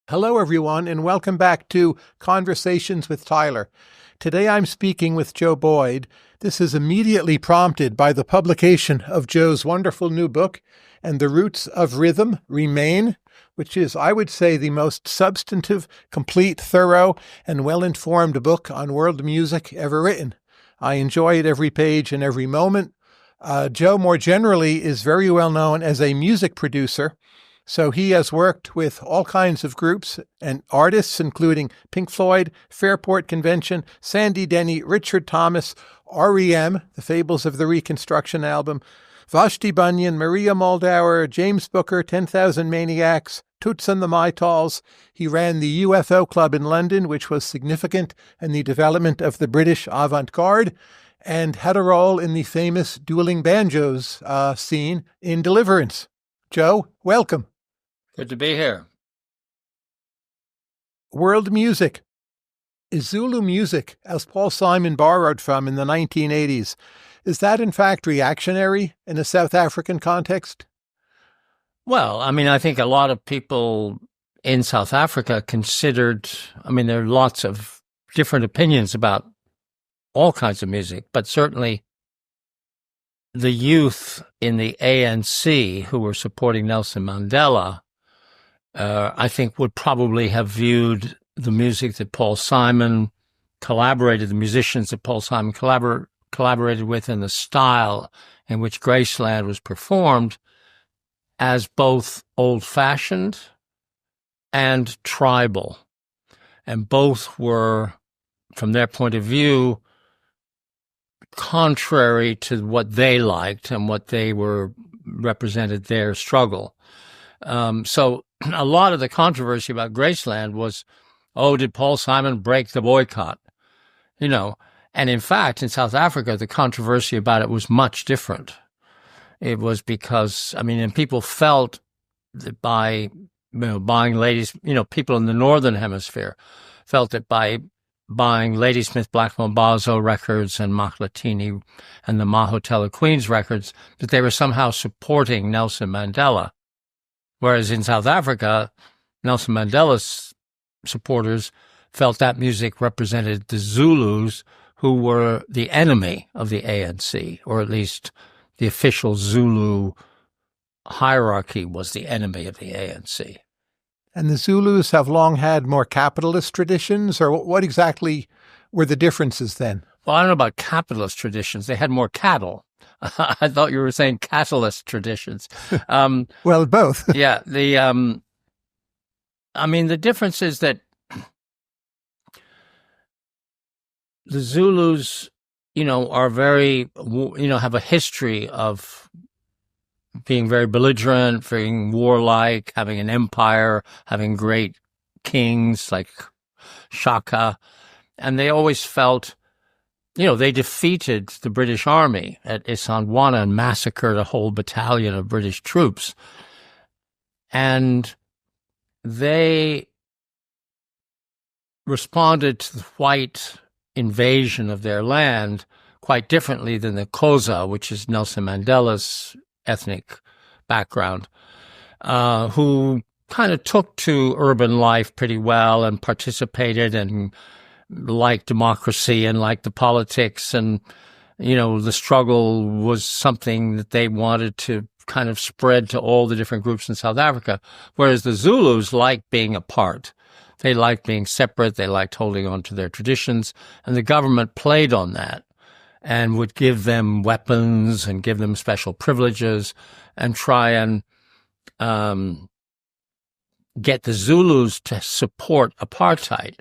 Hello, everyone, and welcome back to Conversations with Tyler. Today I'm speaking with Joe Boyd. This is immediately prompted by the publication of Joe's wonderful new book, And the Roots of Rhythm Remain, which is, I would say, the most substantive, complete, thorough, and well-informed book on world music ever written. I enjoy it every page and every moment. Joe, more generally, is very well known as a music producer. So he has worked with all kinds of groups and artists, including Pink Floyd, Fairport Convention, Sandy Denny, Richard Thomas, R.E.M., the Fables of the Reconstruction album, Vashti Bunyan, Maria Muldaur, James Booker, 10,000 Maniacs, Toots and the Maytals. He ran the UFO Club in London, which was significant in the development of the British avant-garde, and had a role in the famous Dueling Banjos scene in Deliverance. Joe, welcome. Good to be here. World music. Is Zulu music, as Paul Simon borrowed from in the 1980s, is that in fact reactionary in a South African context? Well, I think a lot of people in South Africa considered, there are lots of different opinions about all kinds of music, but certainly the youth in the ANC who were supporting Nelson Mandela, I think would probably have viewed the music that Paul Simon the musicians that Paul Simon collaborated with, and the style in which Graceland was performed as both old-fashioned and tribal. And both were, from their point of view, contrary to what they liked and what they were represented their struggle. So a lot of the controversy about Graceland was, did Paul Simon break the boycott? And in fact, in South Africa, the controversy about it was much different. It was because, and people felt that by, buying ladies, people in the Northern Hemisphere felt that by buying Ladysmith Black Mambazo records and Mahlatini and the Mahotella Queens records, that they were somehow supporting Nelson Mandela. Whereas in South Africa, Nelson Mandela's supporters felt that music represented the Zulus, who were the enemy of the ANC, or at least the official Zulu hierarchy was the enemy of the ANC. And the Zulus have long had more capitalist traditions, or what exactly were the differences then? Well, I don't know about capitalist traditions. They had more cattle. I thought you were saying catalyst traditions. Well, both. Yeah. The difference is that the Zulus, are very, have a history of being very belligerent, being warlike, having an empire, having great kings like Shaka. And they always felt, they defeated the British army at Isandlwana and massacred a whole battalion of British troops. And they responded to the white invasion of their land quite differently than the Xhosa, which is Nelson Mandela's ethnic background, who kind of took to urban life pretty well and participated and liked democracy and liked the politics. And, the struggle was something that they wanted to kind of spread to all the different groups in South Africa. Whereas the Zulus liked being apart. They liked being separate. They liked holding on to their traditions. And the government played on that and would give them weapons and give them special privileges and try and get the Zulus to support apartheid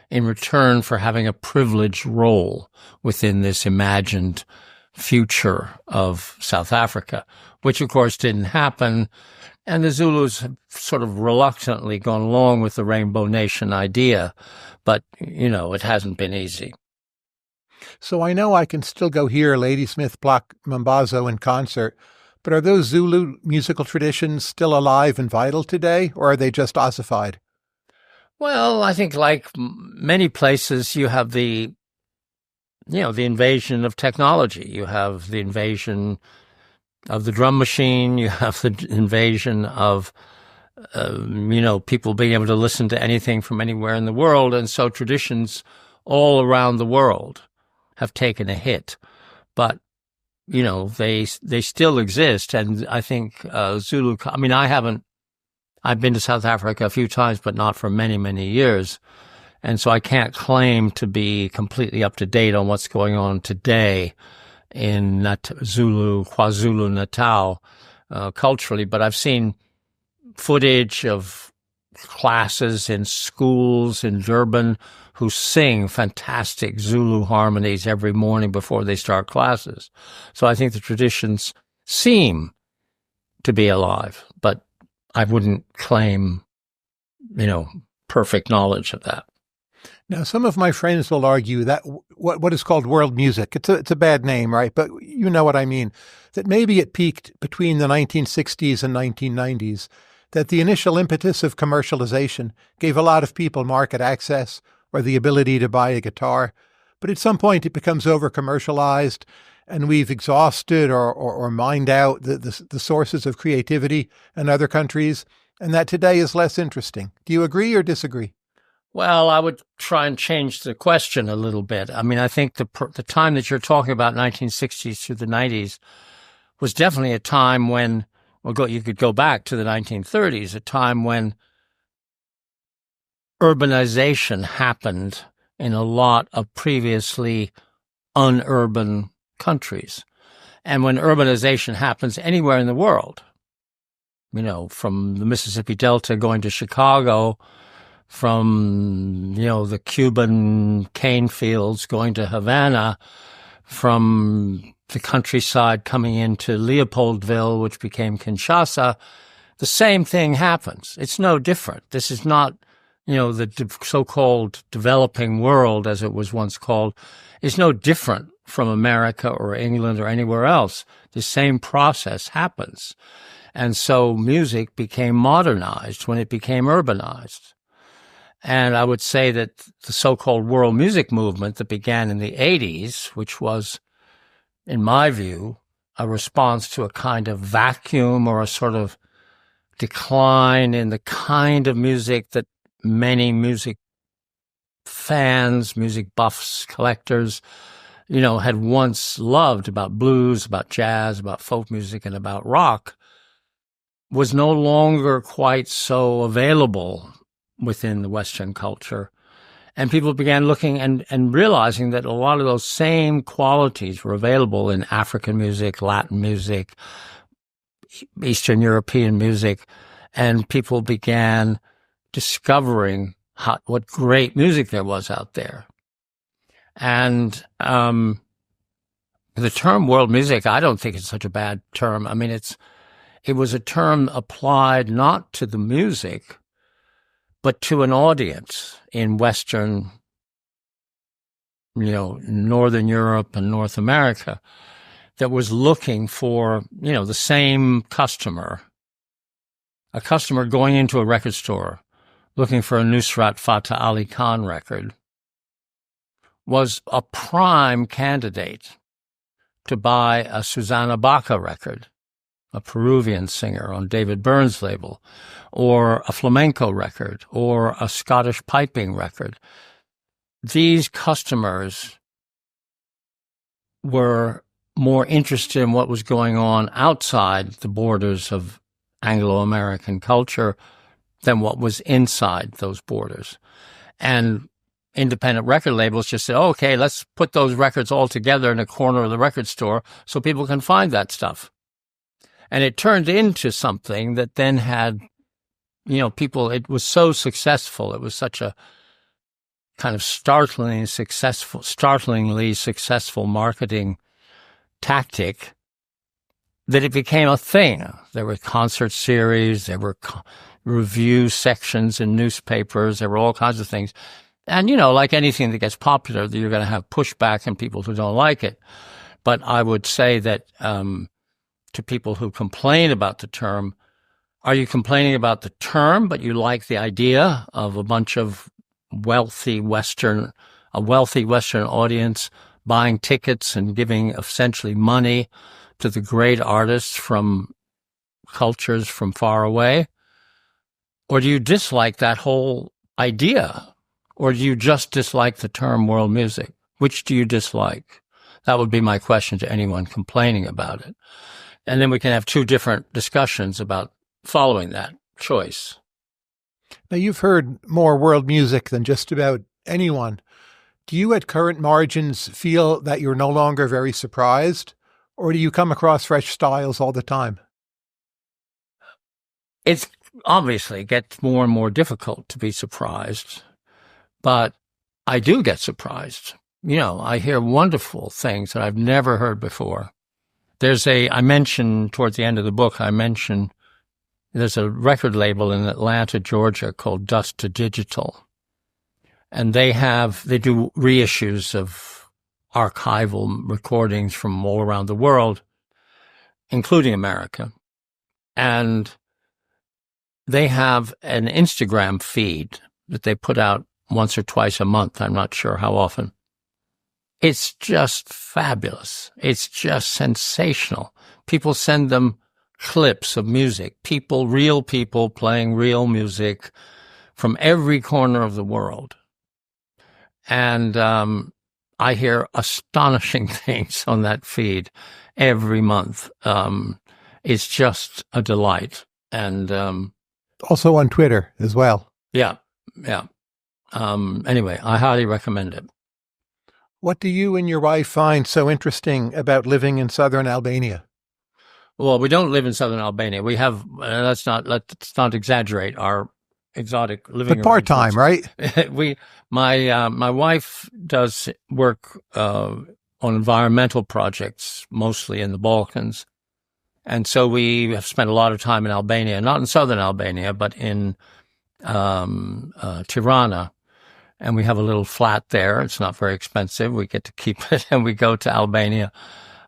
in return for having a privileged role within this imagined future of South Africa, which of course didn't happen. And the Zulus have sort of reluctantly gone along with the Rainbow Nation idea, but, it hasn't been easy. So I know I can still go hear Ladysmith Black Mambazo in concert, but are those Zulu musical traditions still alive and vital today, or are they just ossified? Well, I think like many places, you have the invasion of technology. You have the invasion of the drum machine. You have the invasion of people being able to listen to anything from anywhere in the world. And so traditions all around the world have taken a hit. But, they still exist. And I think Zulu, I've been to South Africa a few times, but not for many, many years. And so I can't claim to be completely up to date on what's going on today in KwaZulu-Natal culturally, but I've seen footage of classes in schools in Durban who sing fantastic Zulu harmonies every morning before they start classes. So I think the traditions seem to be alive, but I wouldn't claim, perfect knowledge of that. Now, some of my friends will argue that what is called world music, it's a bad name, right? But you know what I mean, that maybe it peaked between the 1960s and 1990s, that the initial impetus of commercialization gave a lot of people market access or the ability to buy a guitar. But at some point it becomes over-commercialized and we've exhausted or mined out the sources of creativity in other countries, and that today is less interesting. Do you agree or disagree? Well, I would try and change the question a little bit. I think the time that you're talking about, 1960s through the 90s, was definitely a time when, you could go back to the 1930s, a time when urbanization happened in a lot of previously unurban countries. And when urbanization happens anywhere in the world, from the Mississippi Delta going to Chicago, from, the Cuban cane fields going to Havana, from the countryside coming into Leopoldville, which became Kinshasa, the same thing happens. It's no different. This is not, the so-called developing world, as it was once called, is no different from America or England or anywhere else. The same process happens. And so music became modernized when it became urbanized. And I would say that the so-called world music movement that began in the 80s, which was, in my view, a response to a kind of vacuum or a sort of decline in the kind of music that many music fans, music buffs, collectors, had once loved about blues, about jazz, about folk music, and about rock, was no longer quite so available within the Western culture. And people began looking and realizing that a lot of those same qualities were available in African music, Latin music, Eastern European music. And people began discovering what great music there was out there. And the term world music, I don't think it's such a bad term. It was a term applied not to the music, but to an audience in Western, Northern Europe and North America that was looking for, the same customer, a customer going into a record store looking for a Nusrat Fateh Ali Khan record, was a prime candidate to buy a Susanna Baca record, a Peruvian singer on David Byrne's label, or a flamenco record, or a Scottish piping record. These customers were more interested in what was going on outside the borders of Anglo-American culture than what was inside those borders. And independent record labels just said, okay, let's put those records all together in a corner of the record store so people can find that stuff. And it turned into something that then had, it was so successful. It was such a kind of startlingly successful marketing tactic that it became a thing. There were concert series, there were review sections in newspapers, there were all kinds of things. And, like anything that gets popular, you're going to have pushback and people who don't like it. But I would say that to people who complain about the term, are you complaining about the term, but you like the idea of a bunch of wealthy Western audience buying tickets and giving essentially money to the great artists from cultures from far away? Or do you dislike that whole idea? Or do you just dislike the term world music? Which do you dislike? That would be my question to anyone complaining about it. And then we can have two different discussions about following that choice. Now, you've heard more world music than just about anyone. Do you at current margins feel that you're no longer very surprised? Or do you come across fresh styles all the time? It's obviously gets more and more difficult to be surprised, but I do get surprised. I hear wonderful things that I've never heard before. I mentioned towards the end of the book, there's a record label in Atlanta, Georgia called Dust to Digital. And they do reissues of archival recordings from all around the world, including America. And they have an Instagram feed that they put out once or twice a month. I'm not sure how often. It's just fabulous. It's just sensational. People send them clips of music, real people playing real music from every corner of the world. And I hear astonishing things on that feed every month. It's just a delight. And also on Twitter as well. Yeah. Anyway, I highly recommend it. What do you and your wife find so interesting about living in southern Albania? Well, we don't live in southern Albania. We have, let's not exaggerate our exotic living. But part-time, right? My wife does work on environmental projects, mostly in the Balkans. And so we have spent a lot of time in Albania, not in southern Albania, but in Tirana. And we have a little flat there. It's not very expensive. We get to keep it, and we go to Albania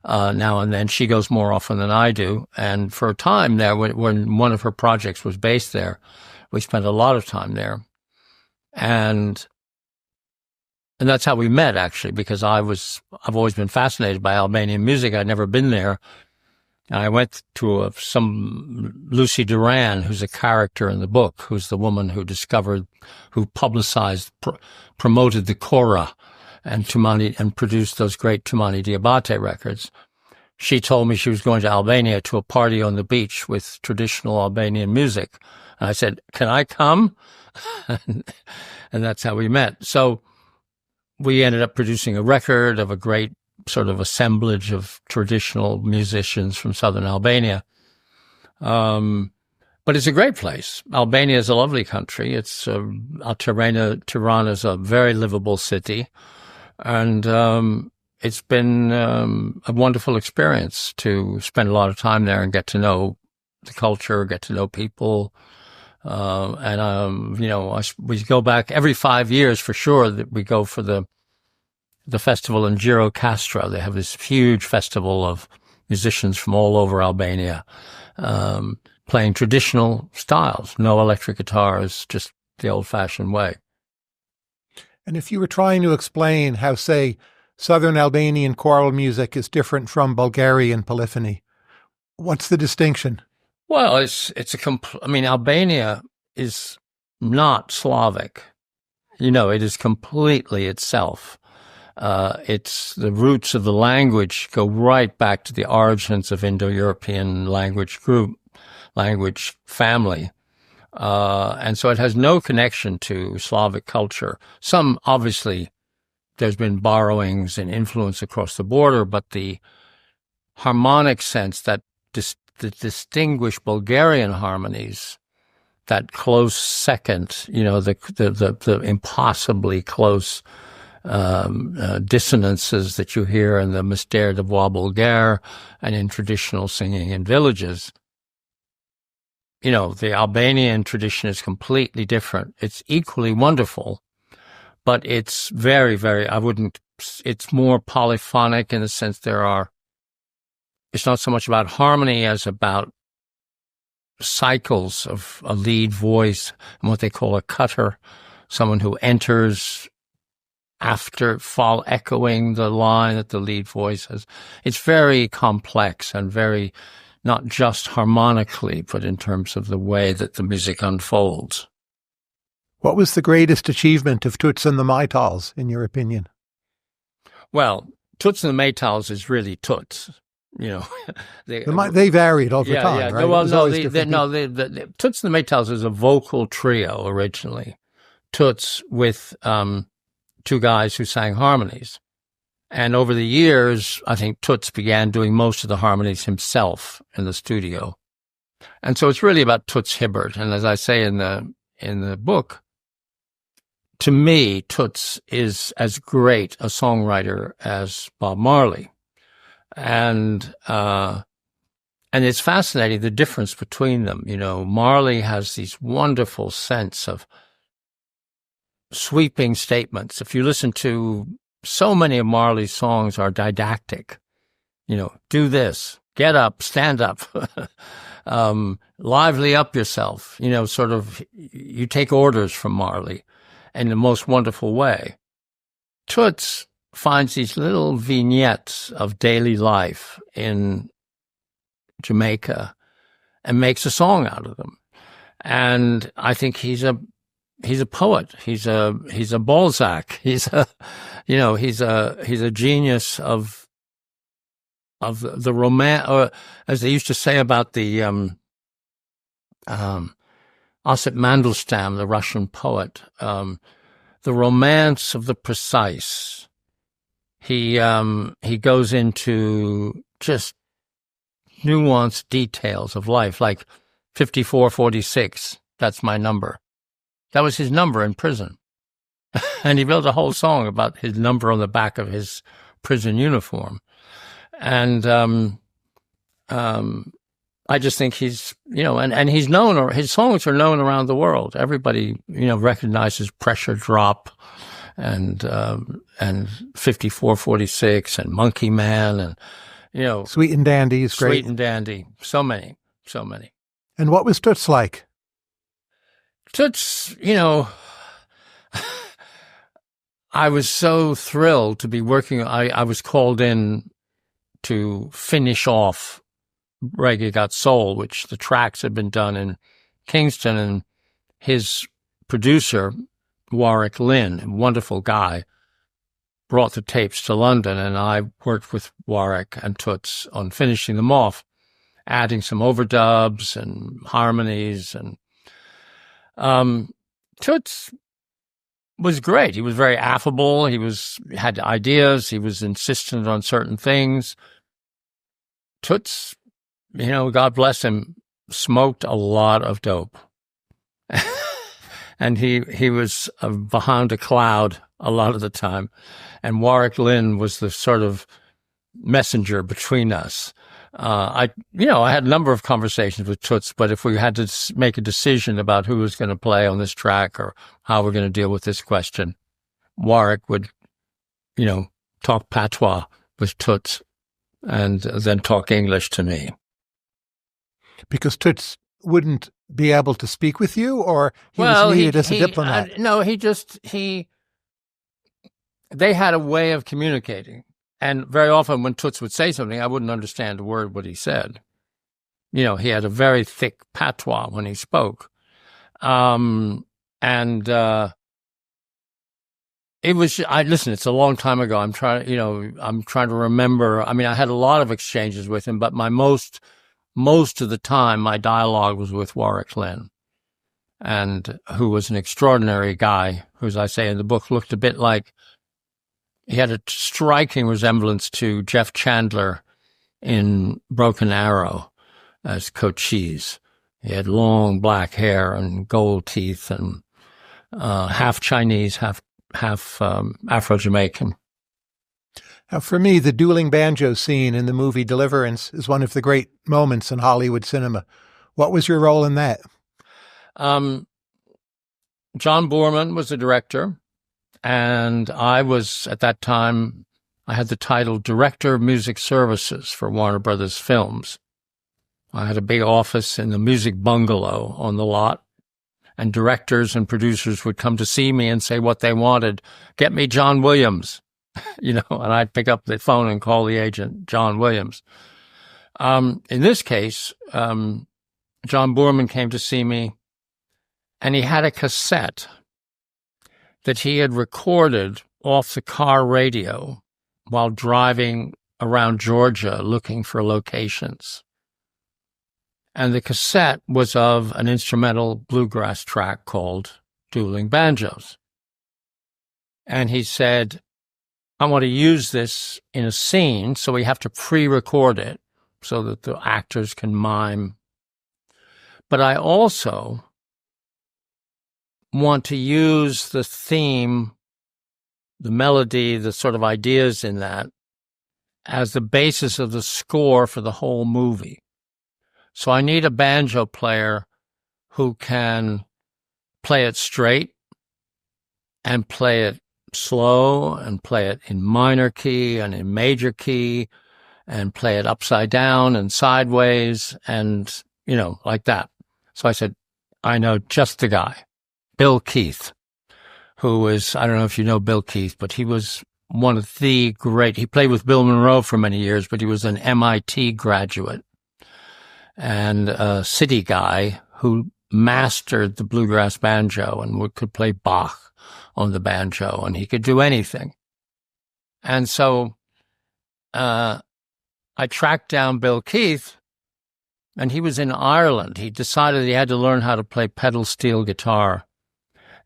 now and then. She goes more often than I do. And for a time there, when one of her projects was based there, we spent a lot of time there. And that's how we met, actually, because I've always been fascinated by Albanian music. I'd never been there. And I went to some Lucy Duran, who's a character in the book, who's the woman who publicized, promoted the Kora and Tumani, and produced those great Tumani Diabate records. She told me she was going to Albania to a party on the beach with traditional Albanian music. And I said, "Can I come?" And that's how we met. So we ended up producing a record of a great sort of assemblage of traditional musicians from southern Albania. But it's a great place. Albania is a lovely country. Tirana is a very livable city. And it's been a wonderful experience to spend a lot of time there and get to know the culture, get to know people. We go back every 5 years for sure. That we go for the festival in Girocastra. They have this huge festival of musicians from all over Albania, playing traditional styles, no electric guitars, just the old-fashioned way. And if you were trying to explain how, say, southern Albanian choral music is different from Bulgarian polyphony, what's the distinction? Well, Albania is not Slavic. It is completely itself. It's the roots of the language go right back to the origins of Indo-European language family. And so it has no connection to Slavic culture. Some, obviously, there's been borrowings and influence across the border, but the harmonic sense that the distinguished Bulgarian harmonies, that close second, the impossibly close dissonances that you hear in the Mystère de Voix Bulgare and in traditional singing in villages. The Albanian tradition is completely different. It's equally wonderful, but it's very, very, it's more polyphonic in the sense it's not so much about harmony as about cycles of a lead voice and what they call a cutter, someone who enters after echoing the line that the lead voice has. It's very complex and very not just harmonically, but in terms of the way that the music unfolds. What was the greatest achievement of Toots and the Maytals, in your opinion? Well, Toots and the Maytals is really Toots. They varied over time, right? Well, the Toots and the Maytals is a vocal trio originally. Toots with two guys who sang harmonies. And over the years, I think Toots began doing most of the harmonies himself in the studio. And so it's really about Toots Hibbert. And as I say in the book, to me, Toots is as great a songwriter as Bob Marley. And it's fascinating, the difference between them. Marley has these wonderful sense of sweeping statements. If you listen to so many of Marley's songs are didactic, do this, get up, stand up, lively up yourself, sort of, you take orders from Marley in the most wonderful way. Toots finds these little vignettes of daily life in Jamaica and makes a song out of them. And I think he's a poet. He's a Balzac. He's a genius of the romance, or as they used to say about the Osip Mandelstam, the Russian poet, the romance of the precise. He goes into just nuanced details of life, like 5446. That's my number. That was his number in prison. And he built a whole song about his number on the back of his prison uniform. And I just think he's, and he's known, or his songs are known around the world. Everybody, recognizes Pressure Drop and 5446 and Monkey Man and, Sweet and Dandy is great. Sweet and Dandy. So many. And what was Toots like? Toots, I was so thrilled to be working. I was called in to finish off Reggae Got Soul, which the tracks had been done in Kingston, and his producer, Warwick Lynn, a wonderful guy, brought the tapes to London, and I worked with Warwick and Toots on finishing them off, adding some overdubs and harmonies. And Toots was great. He was very affable. He had ideas. He was insistent on certain things. Toots, God bless him, smoked a lot of dope. And he was behind a cloud a lot of the time. And Warwick Lynn was the sort of messenger between us. I had a number of conversations with Toots, but if we had to make a decision about who was going to play on this track or how we're going to deal with this question, Warwick would, talk patois with Toots and then talk English to me. Because Toots wouldn't be able to speak with you, or he was needed as a diplomat? They had a way of communicating. And very often when Toots would say something, I wouldn't understand a word what he said. He had a very thick patois when he spoke. It was, listen, it's a long time ago. I'm trying to remember. I mean, I had a lot of exchanges with him, but most of the time my dialogue was with Warwick Lynn, and who was an extraordinary guy, who, as I say in the book, looked a bit like, he had a striking resemblance to Jeff Chandler in Broken Arrow as Cochise. He had long black hair and gold teeth and half Chinese, half Afro-Jamaican. Now, for me, the Dueling Banjos scene in the movie Deliverance is one of the great moments in Hollywood cinema. What was your role in that? John Boorman was the director. And I was, at that time, I had the title Director of Music Services for Warner Brothers Films. I had a big office in the music bungalow on the lot, and directors and producers would come to see me and say what they wanted. Get me John Williams, and I'd pick up the phone and call the agent, John Williams. In this case, John Boorman came to see me, and he had a cassette that he had recorded off the car radio while driving around Georgia looking for locations. And the cassette was of an instrumental bluegrass track called Dueling Banjos. And he said, I want to use this in a scene, so we have to pre-record it so that the actors can mime. But I also want to use the theme, the melody, the sort of ideas in that as the basis of the score for the whole movie. So I need a banjo player who can play it straight and play it slow and play it in minor key and in major key and play it upside down and sideways and, like that. So I said, I know just the guy, Bill Keith, who is, I don't know if you know Bill Keith, but he was one of the great, he played with Bill Monroe for many years, but he was an MIT graduate and a city guy who mastered the bluegrass banjo and could play Bach on the banjo, and he could do anything. And so I tracked down Bill Keith, and he was in Ireland. He decided he had to learn how to play pedal steel guitar.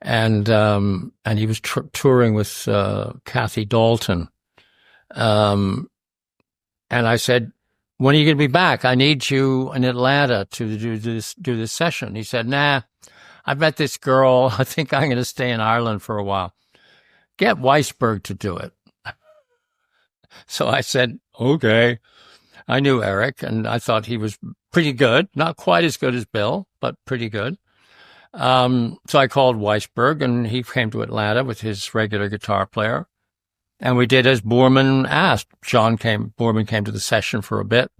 And he was touring with Kathy Dalton. And I said, when are you going to be back? I need you in Atlanta to do this session. He said, nah, I met this girl. I think I'm going to stay in Ireland for a while. Get Weisberg to do it. So I said, okay. I knew Eric, and I thought he was pretty good. Not quite as good as Bill, but pretty good. So I called Weisberg, and he came to Atlanta with his regular guitar player. And we did as Boorman asked. Boorman came to the session for a bit.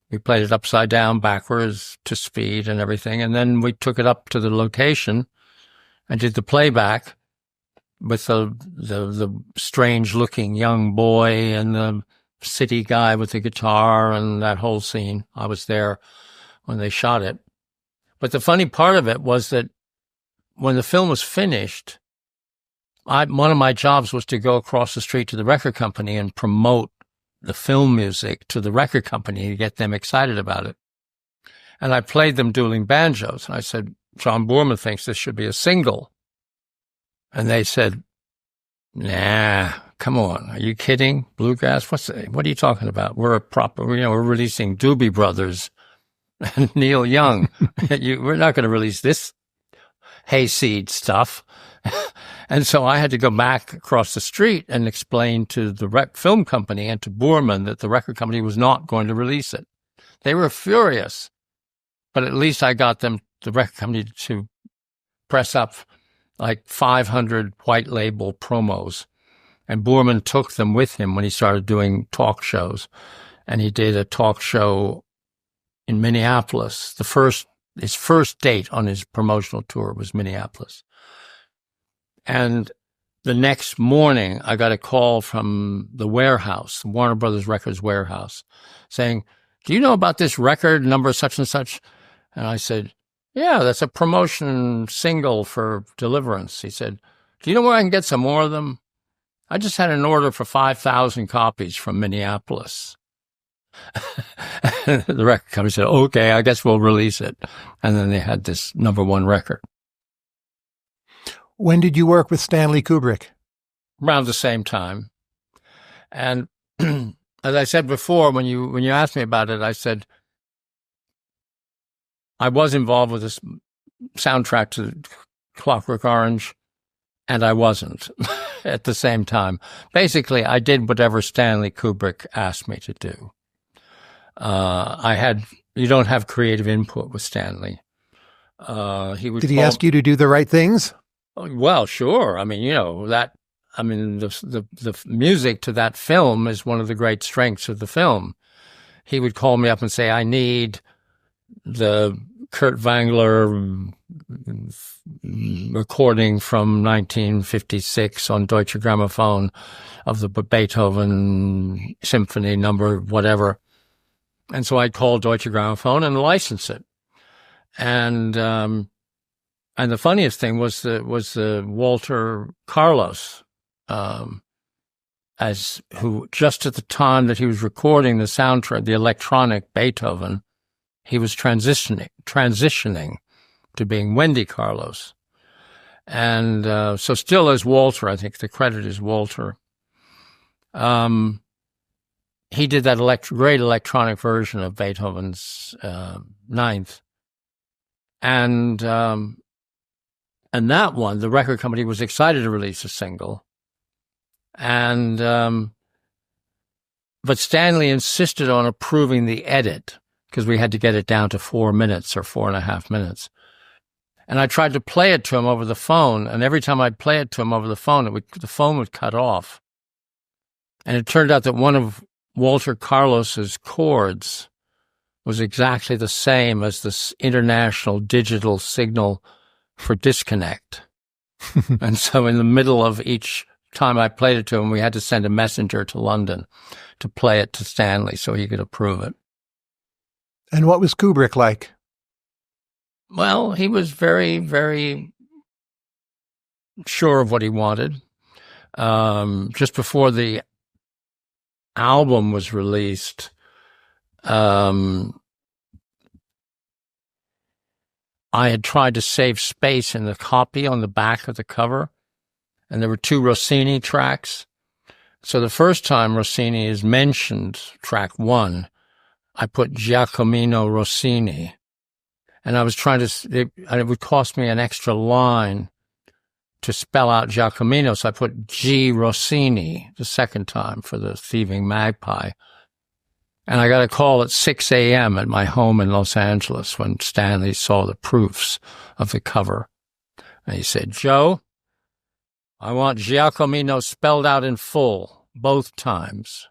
We played it upside down, backwards, to speed and everything. And then we took it up to the location and did the playback with the strange-looking young boy and the city guy with the guitar and that whole scene. I was there when they shot it. But the funny part of it was that when the film was finished, one of my jobs was to go across the street to the record company and promote the film music to the record company to get them excited about it. And I played them Dueling Banjos. And I said, John Boorman thinks this should be a single. And they said, nah, come on. Are you kidding? Bluegrass? What are you talking about? We're we're releasing Doobie Brothers and Neil Young. We're not going to release this hayseed stuff. And so I had to go back across the street and explain to the film company and to Boorman that the record company was not going to release it. They were furious, but at least I got the record company to press up like 500 white label promos. And Boorman took them with him when he started doing talk shows. And he did a talk show in Minneapolis. His first date on his promotional tour was Minneapolis. And the next morning, I got a call from the warehouse, the Warner Brothers Records warehouse, saying, do you know about this record number such and such? And I said, yeah, that's a promotion single for Deliverance. He said, do you know where I can get some more of them? I just had an order for 5,000 copies from Minneapolis. The record company said, okay, I guess we'll release it. And then they had this #1 record. When did you work with Stanley Kubrick? Around the same time. And as I said before, when you asked me about it, I said I was involved with this soundtrack to Clockwork Orange, and I wasn't at the same time. Basically, I did whatever Stanley Kubrick asked me to do. You don't have creative input with Stanley. Did he ask you to do the right things? Well, sure. I mean, the music to that film is one of the great strengths of the film. He would call me up and say, I need the Kurt Wangler recording from 1956 on Deutsche Grammophon of the Beethoven symphony number, whatever. And so I called Deutsche Grammophon and licensed it. And the funniest thing was the Walter Carlos, who just at the time that he was recording the soundtrack, the electronic Beethoven, he was transitioning to being Wendy Carlos. And so still as Walter, I think the credit is Walter. He did that great electronic version of Beethoven's Ninth. And that one, the record company was excited to release a single. And but Stanley insisted on approving the edit because we had to get it down to 4 minutes or 4.5 minutes. And I tried to play it to him over the phone, and every time I'd play it to him over the phone, the phone would cut off. And it turned out that one of Walter Carlos's chords was exactly the same as this international digital signal for disconnect. And so in the middle of each time I played it to him, we had to send a messenger to London to play it to Stanley so he could approve it. And what was Kubrick like? Well, he was very, very sure of what he wanted. Just before the album was released, I had tried to save space in the copy on the back of the cover, and there were 2 Rossini tracks. So the first time Rossini is mentioned, track 1, I put Giacomino Rossini. And I was trying to, it would cost me an extra line to spell out Giacomino, so I put G. Rossini the second time for the Thieving Magpie. And I got a call at 6 a.m. at my home in Los Angeles when Stanley saw the proofs of the cover. And he said, "Joe, I want Giacomino spelled out in full, both times."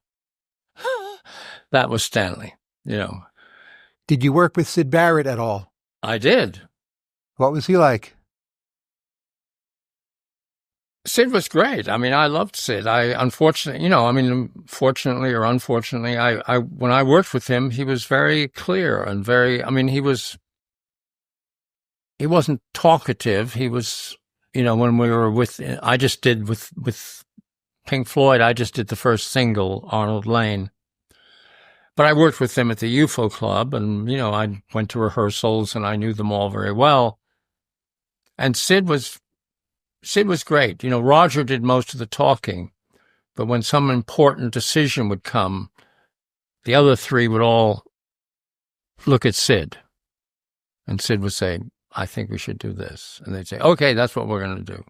That was Stanley, you know. Did you work with Syd Barrett at all? I did. What was he like? Syd was great. I mean, I loved Syd. Fortunately or unfortunately, when I worked with him, he was very clear and he wasn't talkative. He was, when we were with Pink Floyd, I just did the first single, Arnold Lane. But I worked with them at the UFO Club, and, I went to rehearsals and I knew them all very well. And Syd was great. Roger did most of the talking, but when some important decision would come, the other 3 would all look at Syd, and Syd would say, "I think we should do this." And they'd say, "Okay, that's what we're going to do."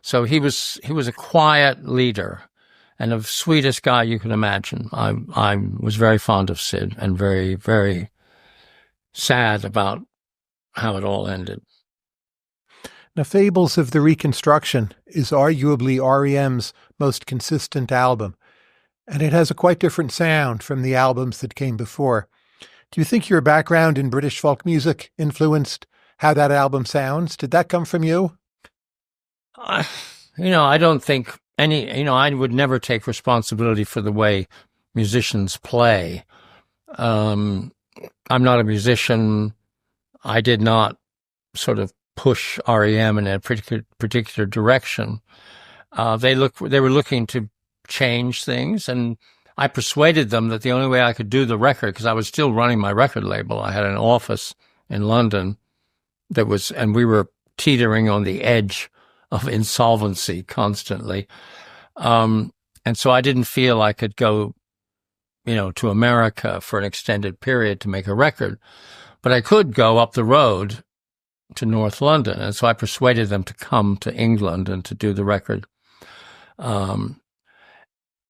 So he was a quiet leader and the sweetest guy you can imagine. I was very fond of Syd and very, very sad about how it all ended. Now, Fables of the Reconstruction is arguably R.E.M's most consistent album, and it has a quite different sound from the albums that came before. Do you think your background in British folk music influenced how that album sounds? Did that come from you? I don't think I would never take responsibility for the way musicians play. I'm not a musician. I did not sort of push R.E.M. in a particular direction. They were looking to change things, and I persuaded them that the only way I could do the record, because I was still running my record label. I had an office in London and we were teetering on the edge of insolvency constantly. And so I didn't feel I could go, to America for an extended period to make a record, but I could go up the road to North London. And so I persuaded them to come to England and to do the record. And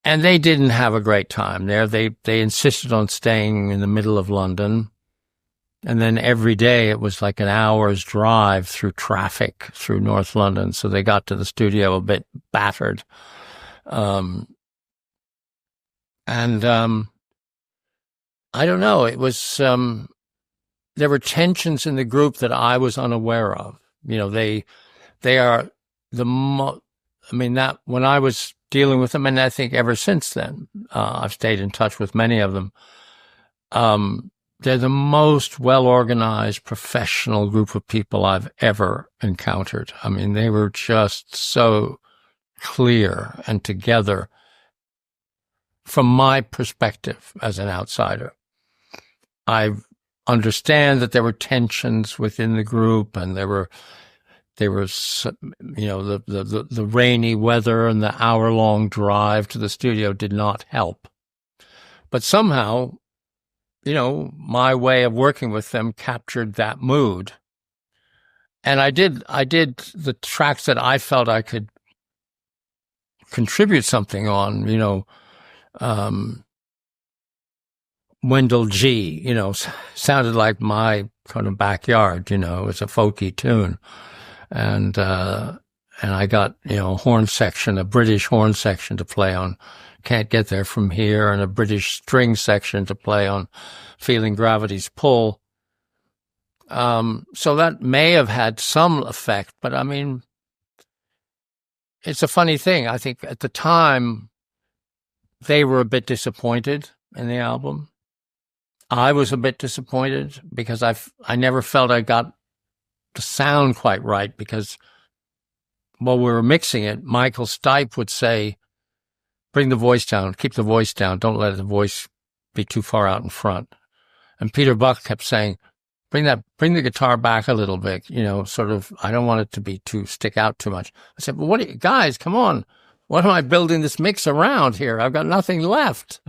they didn't have a great time there. They insisted on staying in the middle of London. And then every day it was like an hour's drive through traffic through North London. So they got to the studio a bit battered. I don't know. It was, there were tensions in the group that I was unaware of. They are that when I was dealing with them, and I think ever since then, I've stayed in touch with many of them. They're the most well-organized professional group of people I've ever encountered. I mean, they were just so clear and together from my perspective as an outsider. I understand that there were tensions within the group, and there was, you know, the rainy weather and the hour-long drive to the studio did not help. But somehow, you know, my way of working with them captured that mood. And I did the tracks that I felt I could contribute something on, you know, Wendell G, you know, sounded like my kind of backyard, you know, it's a folky tune. And I got, you know, a British horn section to play on Can't Get There From Here, and a British string section to play on Feeling Gravity's Pull. So that may have had some effect, but I mean, it's a funny thing. I think at the time they were a bit disappointed in the album. I was a bit disappointed because I never felt I got the sound quite right, because while we were mixing it, Michael Stipe would say, bring the voice down, keep the voice down, don't let the voice be too far out in front. And Peter Buck kept saying, bring the guitar back a little bit, you know, sort of, I don't want it to stick out too much. I said, well, guys, come on. What am I building this mix around here? I've got nothing left.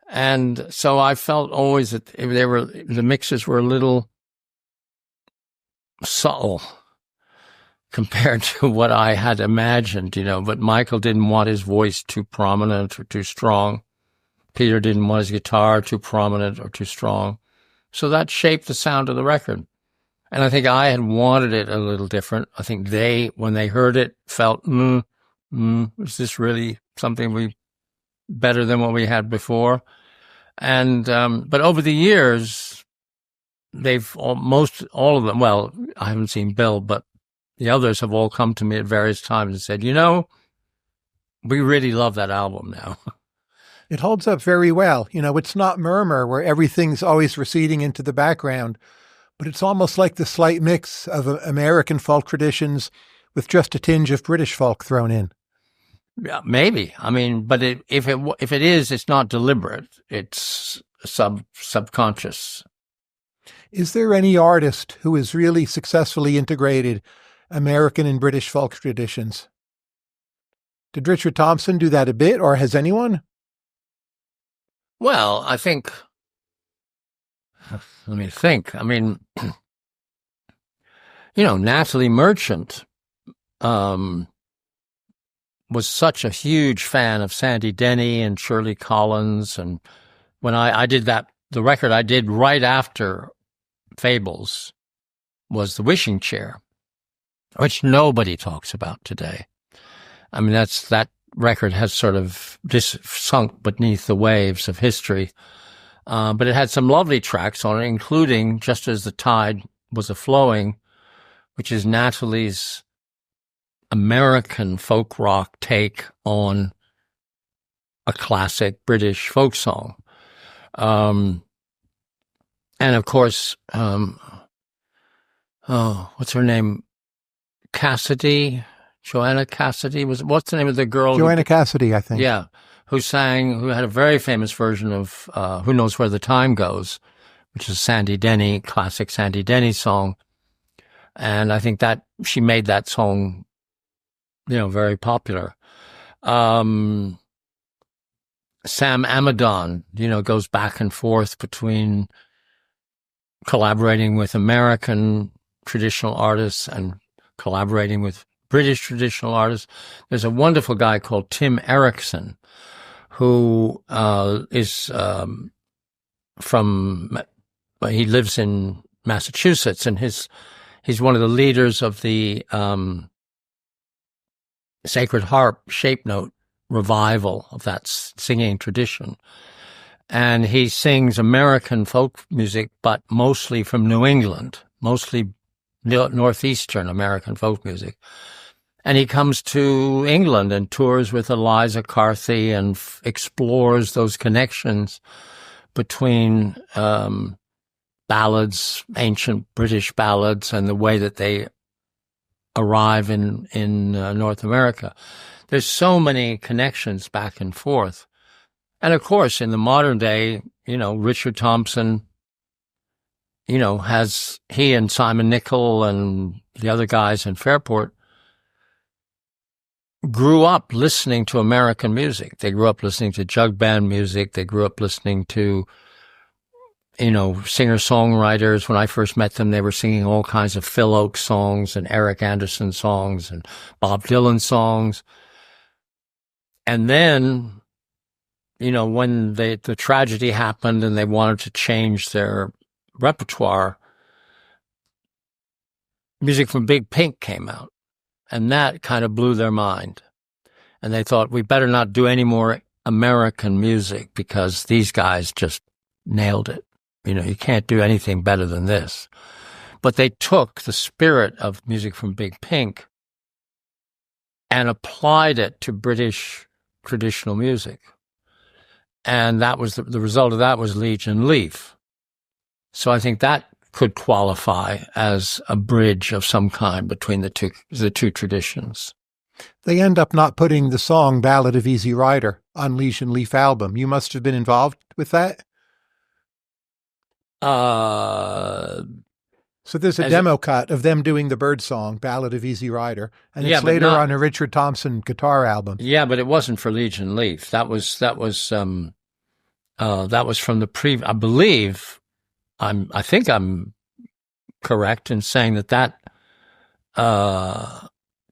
And so I felt always that the mixes were a little subtle compared to what I had imagined, you know, but Michael didn't want his voice too prominent or too strong. Peter didn't want his guitar too prominent or too strong. So that shaped the sound of the record. And I think I had wanted it a little different. I think when they heard it, felt, is this really something better than what we had before? And, but over the years, all of them, well, I haven't seen Bill, but the others have all come to me at various times and said, you know, we really love that album now. It holds up very well. You know, it's not Murmur where everything's always receding into the background, but it's almost like the slight mix of American folk traditions with just a tinge of British folk thrown in. Yeah, maybe. I mean, but if it is, it's not deliberate. It's subconscious. Is there any artist who has really successfully integrated American and British folk traditions? Did Richard Thompson do that a bit, or has anyone? Well, I think, let me think. I mean, you know, Natalie Merchant was such a huge fan of Sandy Denny and Shirley Collins. And when I did the record I did right after Fables was The Wishing Chair, which nobody talks about today. I mean, that record has sort of sunk beneath the waves of history. But it had some lovely tracks on it, including Just As the Tide Was A-Flowing, which is Natalie's American folk rock take on a classic British folk song. And of course, what's her name? Joanna Cassidy what's the name of the girl? Joanna Cassidy, I think. Yeah. Who had a very famous version of, Who Knows Where the Time Goes, which is classic Sandy Denny song. And I think that she made that song, you know, very popular. Sam Amadon, you know, goes back and forth between collaborating with American traditional artists and collaborating with British traditional artists. There's a wonderful guy called Tim Erickson who is he lives in Massachusetts, and he's one of the leaders of the Sacred Harp shape note revival of that singing tradition. And he sings American folk music, but mostly from New England, mostly northeastern American folk music. And he comes to England and tours with Eliza Carthy and explores those connections between ballads, ancient British ballads, and the way that they arrive in North America. There's so many connections back and forth. And of course, in the modern day, Richard Thompson, he and Simon Nicol and the other guys in Fairport grew up listening to American music. They grew up listening to jug band music. They grew up listening to, singer-songwriters. When I first met them, they were singing all kinds of Phil Oakes songs and Eric Anderson songs and Bob Dylan songs. And then, when the tragedy happened and they wanted to change their repertoire, music from Big Pink came out, and that kind of blew their mind. And they thought, we better not do any more American music because these guys just nailed it. You can't do anything better than this. But they took the spirit of music from Big Pink and applied it to British traditional music. And that was the result of that was Legion Leaf. So I think that could qualify as a bridge of some kind between the two traditions. They end up not putting the song Ballad of Easy Rider on Legion Leaf album. You must have been involved with that? So there's a demo cut of them doing the Bird song, Ballad of Easy Rider, and it's later on a Richard Thompson guitar album. Yeah, but it wasn't for Legion Leaf. That was from the I believe, I think I'm correct in saying that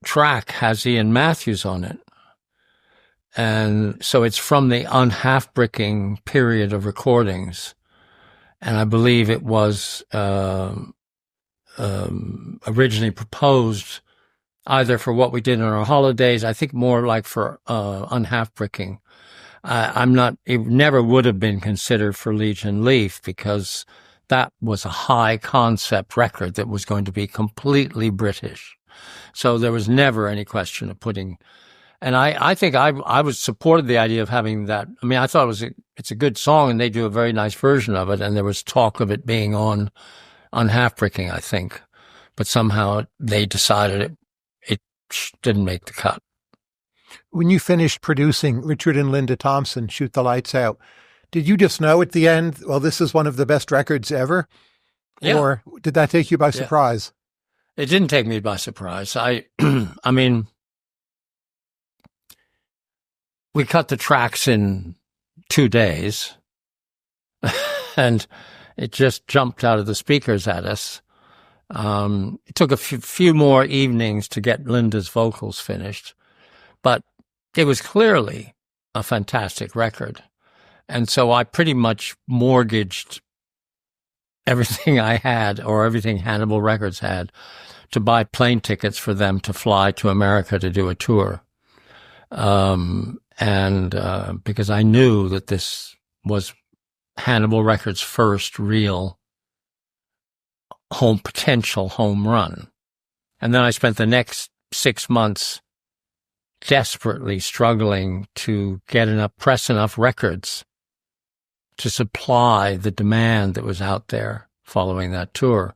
track has Ian Matthews on it. And so it's from the unhalf-bricking period of recordings. And I believe it was originally proposed either for What We Did on Our Holidays, I think more like for unhalf-bricking. It never would have been considered for Legion Leaf because that was a high concept record that was going to be completely British. So there was never any question of putting, and I think I was supported the idea of having that. I mean, I thought it's a good song and they do a very nice version of it. And there was talk of it being on half-bricking, I think, but somehow they decided it didn't make the cut. When you finished producing Richard and Linda Thompson, Shoot the Lights Out, did you just know at the end, well, this is one of the best records ever? Yeah. Or did that take you by surprise? It didn't take me by surprise. I mean, we cut the tracks in 2 days and it just jumped out of the speakers at us. It took a few more evenings to get Linda's vocals finished, but it was clearly a fantastic record. And so I pretty much mortgaged everything I had or everything Hannibal Records had to buy plane tickets for them to fly to America to do a tour. Because I knew that this was Hannibal Records' first real potential home run. And then I spent the next 6 months desperately struggling to get press enough records to supply the demand that was out there following that tour.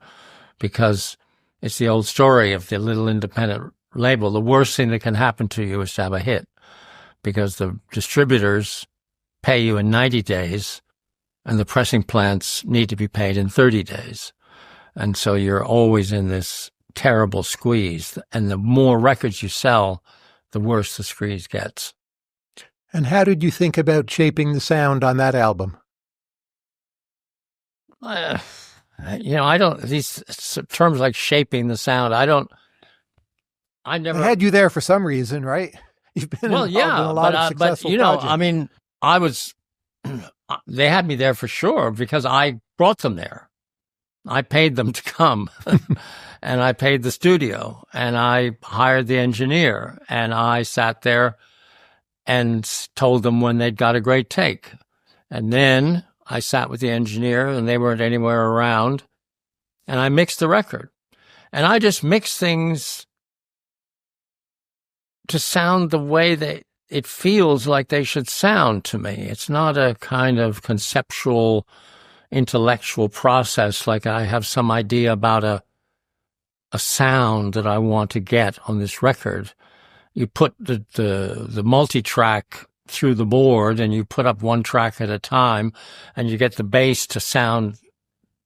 Because it's the old story of the little independent label. The worst thing that can happen to you is to have a hit, because the distributors pay you in 90 days and the pressing plants need to be paid in 30 days. And so you're always in this terrible squeeze. And the more records you sell, the worse the squeeze gets. And how did you think about shaping the sound on that album? These terms like shaping the sound, I had you there for some reason, right? You've been involved in a lot of successful projects. I mean, they had me there for sure because I brought them there. I paid them to come and I paid the studio and I hired the engineer and I sat there and told them when they'd got a great take. And then I sat with the engineer and they weren't anywhere around and I mixed the record. And I just mixed things to sound the way it feels like they should sound to me. It's not a kind of conceptual, intellectual process like I have some idea about a sound that I want to get on this record. You put the multi-track through the board and you put up one track at a time and you get the bass to sound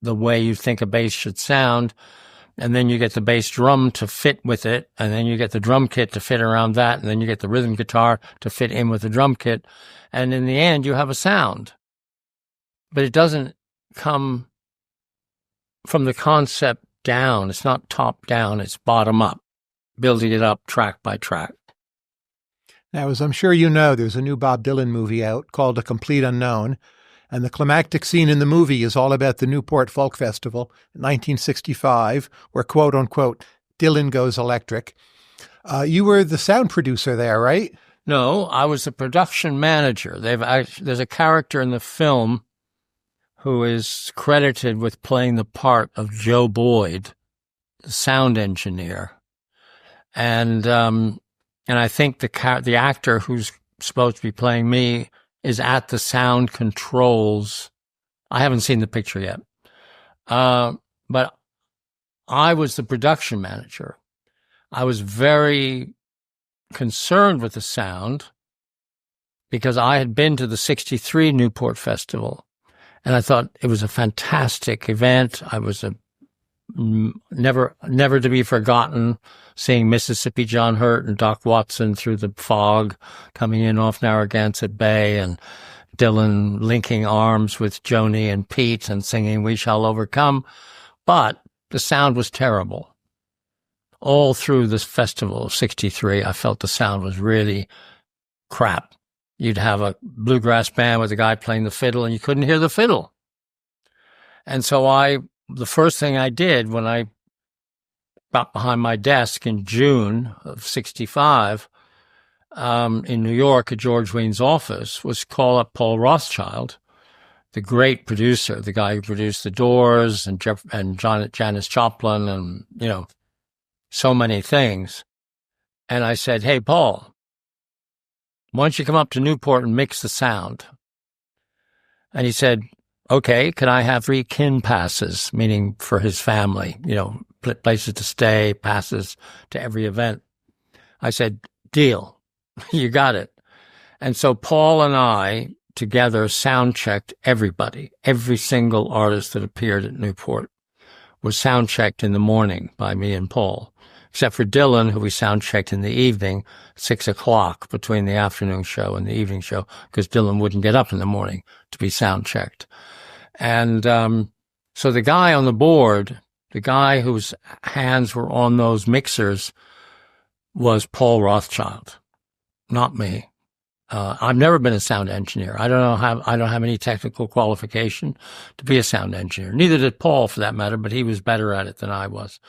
the way you think a bass should sound. And then you get the bass drum to fit with it. And then you get the drum kit to fit around that. And then you get the rhythm guitar to fit in with the drum kit. And in the end, you have a sound. But it doesn't come from the concept down. It's not top down. It's bottom up, building it up track by track. Now, as I'm sure you know, there's a new Bob Dylan movie out called A Complete Unknown. And the climactic scene in the movie is all about the Newport Folk Festival in 1965, where, quote unquote, Dylan goes electric. You were the sound producer there, right? No, I was the production manager. There's a character in the film who is credited with playing the part of Joe Boyd, the sound engineer. And I think the actor who's supposed to be playing me is at the sound controls. I haven't seen the picture yet. But I was the production manager. I was very concerned with the sound because I had been to the 63 Newport Festival and I thought it was a fantastic event. I was never to be forgotten, seeing Mississippi John Hurt and Doc Watson through the fog coming in off Narragansett Bay, and Dylan linking arms with Joni and Pete and singing We Shall Overcome. But the sound was terrible. All through this festival of 63, I felt the sound was really crap. You'd have a bluegrass band with a guy playing the fiddle and you couldn't hear the fiddle. And so the first thing I did when I got behind my desk in June of 65 in New York at George Weah's office was call up Paul Rothschild, the great producer, the guy who produced The Doors and Janis Joplin and, so many things. And I said, hey, Paul, why don't you come up to Newport and mix the sound? And he said, okay, can I have 3 kin passes, meaning for his family, places to stay, passes to every event. I said, deal, you got it. And so Paul and I together sound checked everybody. Every single artist that appeared at Newport was sound checked in the morning by me and Paul, except for Dylan, who we sound checked in the evening, 6 o'clock between the afternoon show and the evening show, because Dylan wouldn't get up in the morning to be sound checked. And so the guy on the board, the guy whose hands were on those mixers, was Paul Rothschild, not me. I've never been a sound engineer. I don't have any technical qualification to be a sound engineer. Neither did Paul, for that matter, but he was better at it than I was.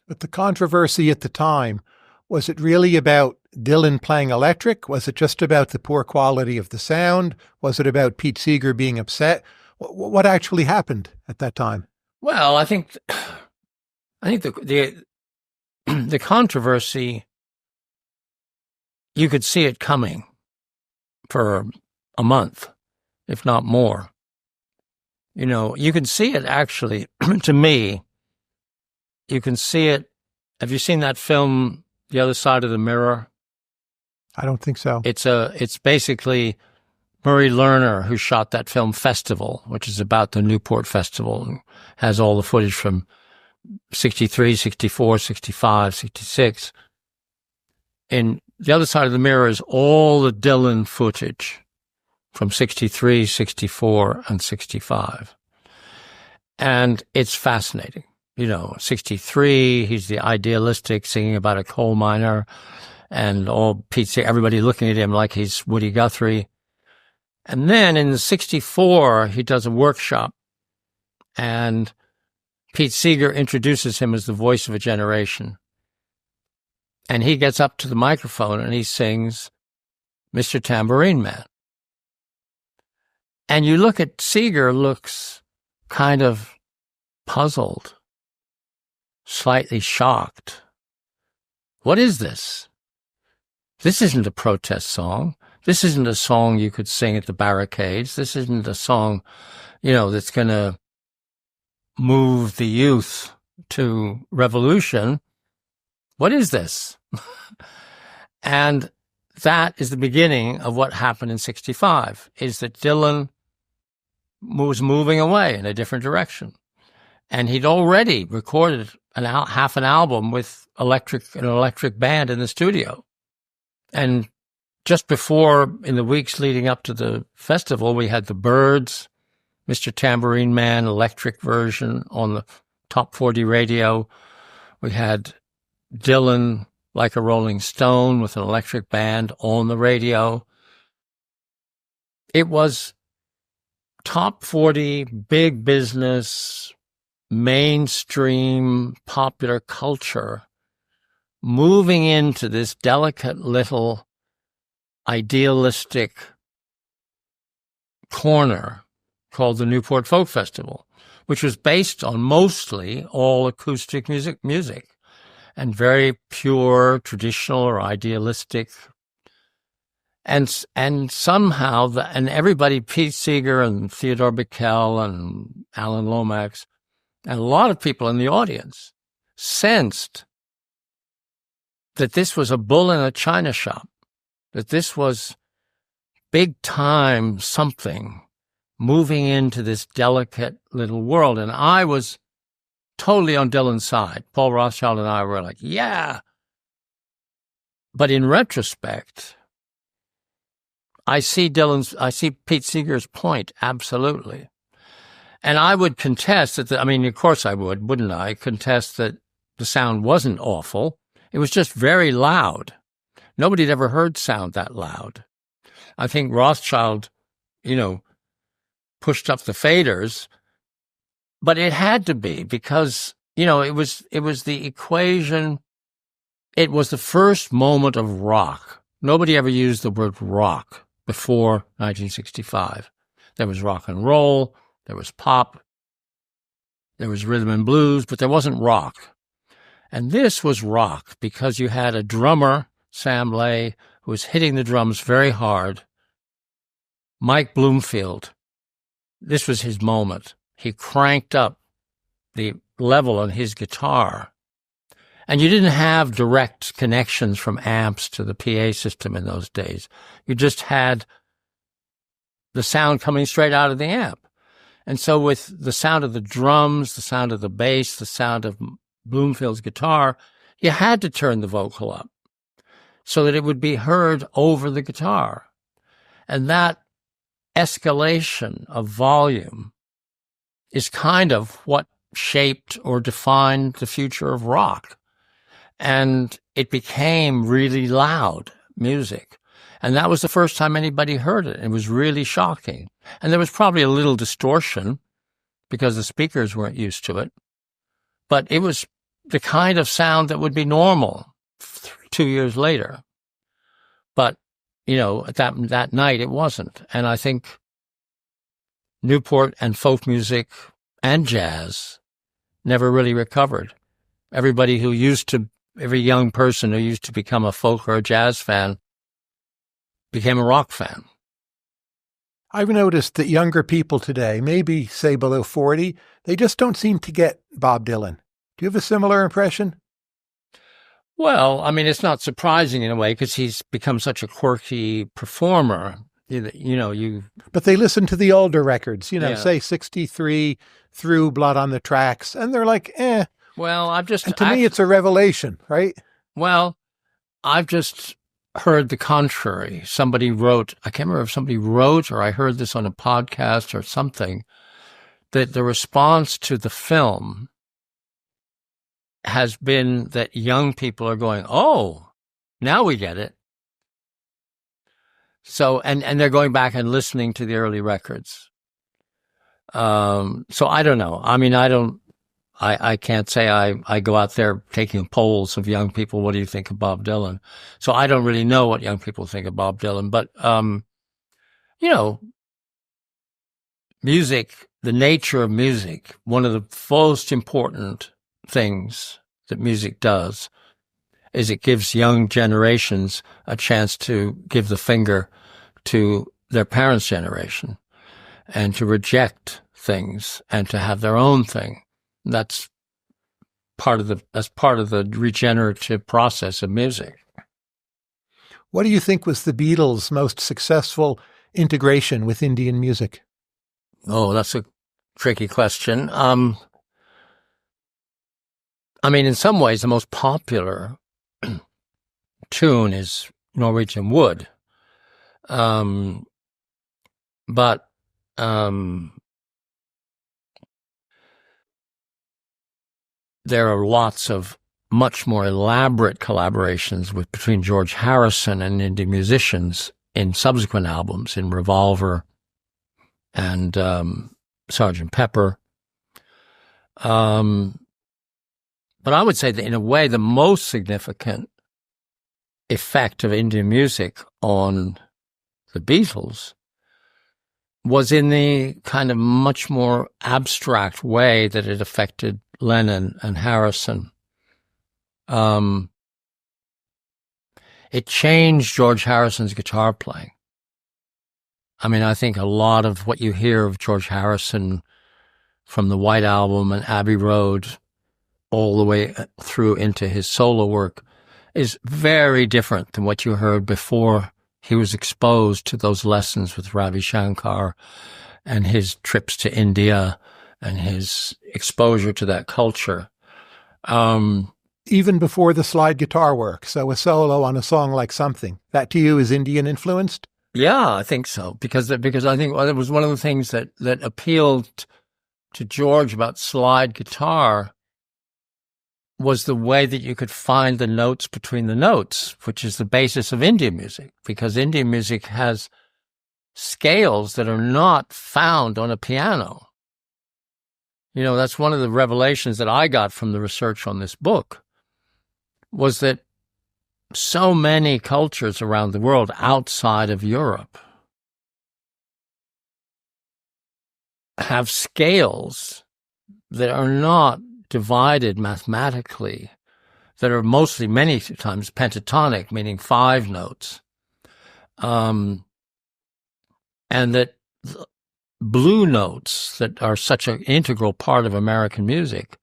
But the controversy at the time, was it really about Dylan playing electric? Was it just about the poor quality of the sound? Was it about Pete Seeger being upset? What actually happened at that time? Well, I think the controversy, you could see it coming for a month, if not more. You can see it actually, to me, you can see it. Have you seen that film, The Other Side of the Mirror? I don't think so. It's basically Murray Lerner, who shot that film Festival, which is about the Newport Festival, and has all the footage from 63, 64, 65, 66. And The Other Side of the Mirror is all the Dylan footage from 63, 64, and 65. And it's fascinating. 63, he's the idealistic, singing about a coal miner, and everybody looking at him like he's Woody Guthrie. And then in the 64, he does a workshop, and Pete Seeger introduces him as the voice of a generation. And he gets up to the microphone and he sings Mr. Tambourine Man. And you look at Seeger, looks kind of puzzled, slightly shocked. What is this? This isn't a protest song. This isn't a song you could sing at the barricades. This isn't a song, that's going to move the youth to revolution. What is this? And that is the beginning of what happened in 1965, is that Dylan was moving away in a different direction. And he'd already recorded half an album with an electric band in the studio. And just before, in the weeks leading up to the festival, we had the Byrds, Mr. Tambourine Man, electric version on the Top 40 radio. We had Dylan, Like a Rolling Stone, with an electric band on the radio. It was Top 40, big business, mainstream popular culture moving into this delicate little idealistic corner called the Newport Folk Festival, which was based on mostly all acoustic music and very pure, traditional or idealistic. And somehow, and everybody, Pete Seeger and Theodore Bickel and Alan Lomax, and a lot of people in the audience sensed that this was a bull in a china shop, that this was big time something moving into this delicate little world. And I was totally on Dylan's side. Paul Rothschild and I were like, yeah. But in retrospect, I see Pete Seeger's point, absolutely. And I would contest that, of course I would, wouldn't I? Contest that the sound wasn't awful. It was just very loud. Nobody had ever heard sound that loud. I think Rothschild, pushed up the faders, but it had to be because, it was the equation. It was the first moment of rock. Nobody ever used the word rock before 1965. There was rock and roll, there was pop, there was rhythm and blues, but there wasn't rock. And this was rock because you had a drummer, Sam Lay, who was hitting the drums very hard. Mike Bloomfield, this was his moment. He cranked up the level on his guitar. And you didn't have direct connections from amps to the PA system in those days. You just had the sound coming straight out of the amp. And so with the sound of the drums, the sound of the bass, the sound of Bloomfield's guitar, you had to turn the vocal up so that it would be heard over the guitar. And that escalation of volume is kind of what shaped or defined the future of rock. And it became really loud music. And that was the first time anybody heard it. It was really shocking. And there was probably a little distortion because the speakers weren't used to it. But it was the kind of sound that would be normal 2 years later. But, at that night, it wasn't. And I think Newport and folk music and jazz never really recovered. Every young person who used to become a folk or a jazz fan became a rock fan. I've noticed that younger people today, maybe say below 40, they just don't seem to get Bob Dylan. Do you have a similar impression? Well, it's not surprising in a way because he's become such a quirky performer. But they listen to the older records, say 63 through Blood on the Tracks, and they're like, eh. Well, and to me, it's a revelation, right? Well, I've just heard the contrary. Somebody wrote, I can't remember if somebody wrote or I heard this on a podcast or something, that the response to the film has been that young people are going, oh, now we get it. So, and they're going back and listening to the early records. So I don't know. I can't say I go out there taking polls of young people. What do you think of Bob Dylan? So I don't really know what young people think of Bob Dylan, but, music, the nature of music, one of the most important things that music does is it gives young generations a chance to give the finger to their parents' generation and to reject things and to have their own thing. That's part of the regenerative process of music. What do you think was the Beatles' most successful integration with Indian music? Oh, that's a tricky question. In some ways, the most popular tune is Norwegian Wood. But there are lots of much more elaborate collaborations between George Harrison and Indian musicians in subsequent albums, in Revolver and Sgt. Pepper. But I would say that in a way, the most significant effect of Indian music on the Beatles was in the kind of much more abstract way that it affected Lennon and Harrison. It changed George Harrison's guitar playing. I think a lot of what you hear of George Harrison from the White Album and Abbey Road all the way through into his solo work is very different than what you heard before he was exposed to those lessons with Ravi Shankar and his trips to India and his exposure to that culture. Even before the slide guitar work, so a solo on a song like Something, that to you is Indian influenced? Yeah, I think so, because I think it was one of the things that appealed to George about slide guitar was the way that you could find the notes between the notes, which is the basis of Indian music, because Indian music has scales that are not found on a piano. That's one of the revelations that I got from the research on this book, was that so many cultures around the world outside of Europe have scales that are not divided mathematically, that are many times pentatonic, meaning 5 notes, and that blue notes that are such an integral part of American music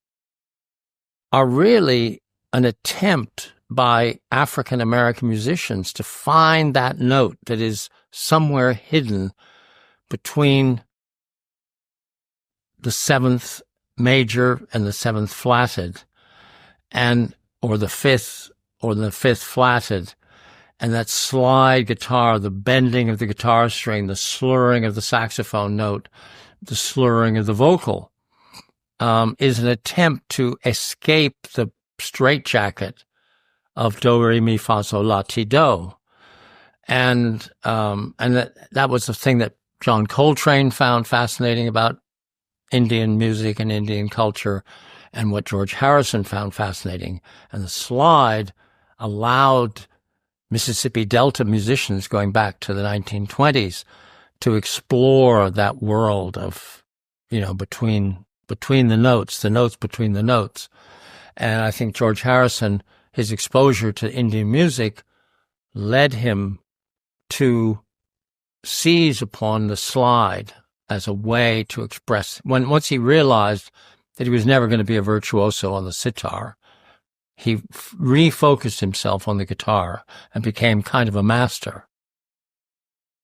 are really an attempt by African American musicians to find that note that is somewhere hidden between the 7th major and the 7th flatted, or the 5th flatted, and that slide guitar, the bending of the guitar string, the slurring of the saxophone note, the slurring of the vocal, is an attempt to escape the straitjacket of do, re, mi, fa, sol, la, ti, do. And that was the thing that John Coltrane found fascinating about Indian music and Indian culture, and what George Harrison found fascinating. And the slide allowed Mississippi Delta musicians going back to the 1920s to explore that world of, between the notes between the notes. And I think George Harrison, his exposure to Indian music led him to seize upon the slide as a way to express. Once he realized that he was never going to be a virtuoso on the sitar, he refocused himself on the guitar and became kind of a master.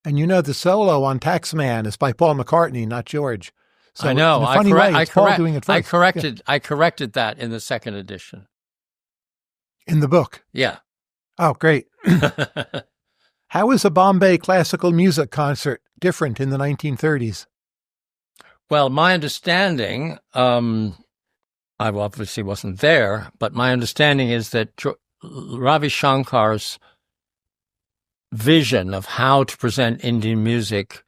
And the solo on Taxman is by Paul McCartney, not George. So I know. In a funny way, it's Paul doing it first. I corrected that in the second edition. In the book? Yeah. Oh, great. How is a Bombay classical music concert different in the 1930s? Well, my understanding, I obviously wasn't there, but my understanding is that Ravi Shankar's vision of how to present Indian music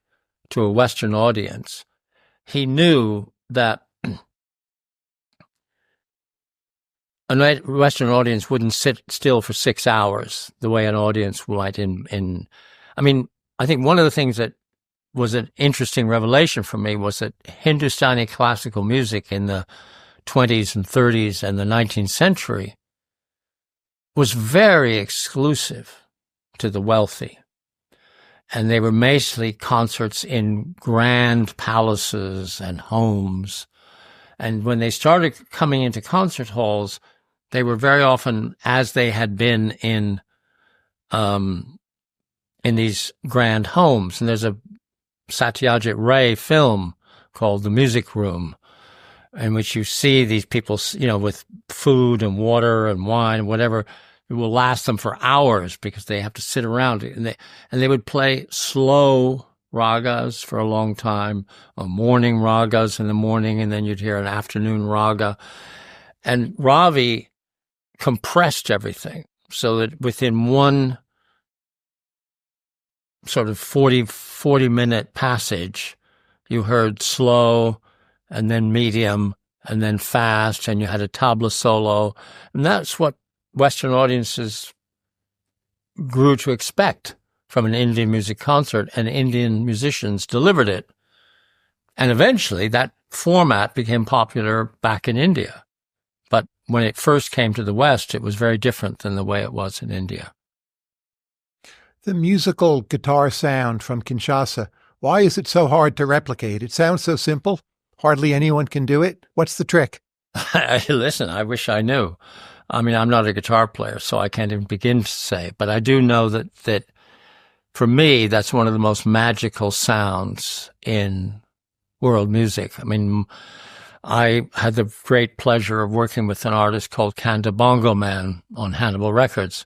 to a Western audience, he knew that a Western audience wouldn't sit still for 6 hours the way an audience might I think one of the things that was an interesting revelation for me was that Hindustani classical music in the 20s and 30s and the 19th century was very exclusive to the wealthy. And they were mostly concerts in grand palaces and homes. And when they started coming into concert halls, they were very often, as they had been in these grand homes. And there's a Satyajit Ray film called The Music Room, in which you see these people, with food and water and wine and whatever. It will last them for hours because they have to sit around, and they would play slow ragas for a long time, or morning ragas in the morning, and then you'd hear an afternoon raga. And Ravi compressed everything so that within one sort of 40-minute passage, you heard slow and then medium and then fast, and you had a tabla solo. And that's what Western audiences grew to expect from an Indian music concert, and Indian musicians delivered it. And eventually that format became popular back in India. But when it first came to the West, it was very different than the way it was in India. The musical guitar sound from Kinshasa, why is it so hard to replicate? It sounds so simple. Hardly anyone can do it. What's the trick? Listen, I wish I knew. I mean, I'm not a guitar player, so I can't even begin to say. But I do know that for me, that's one of the most magical sounds in world music. I mean, I had the great pleasure of working with an artist called Kanda Bongo Man on Hannibal Records,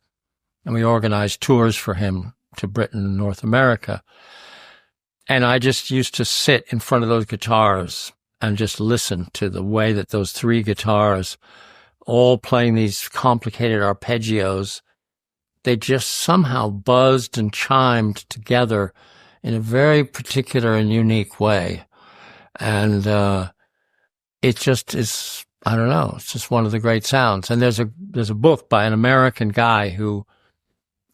and we organized tours for him to Britain and North America. And I just used to sit in front of those guitars and just listen to the way that those three guitars, all playing these complicated arpeggios, they just somehow buzzed and chimed together in a very particular and unique way. And it just is, I don't know, it's just one of the great sounds. And there's a book by an American guy who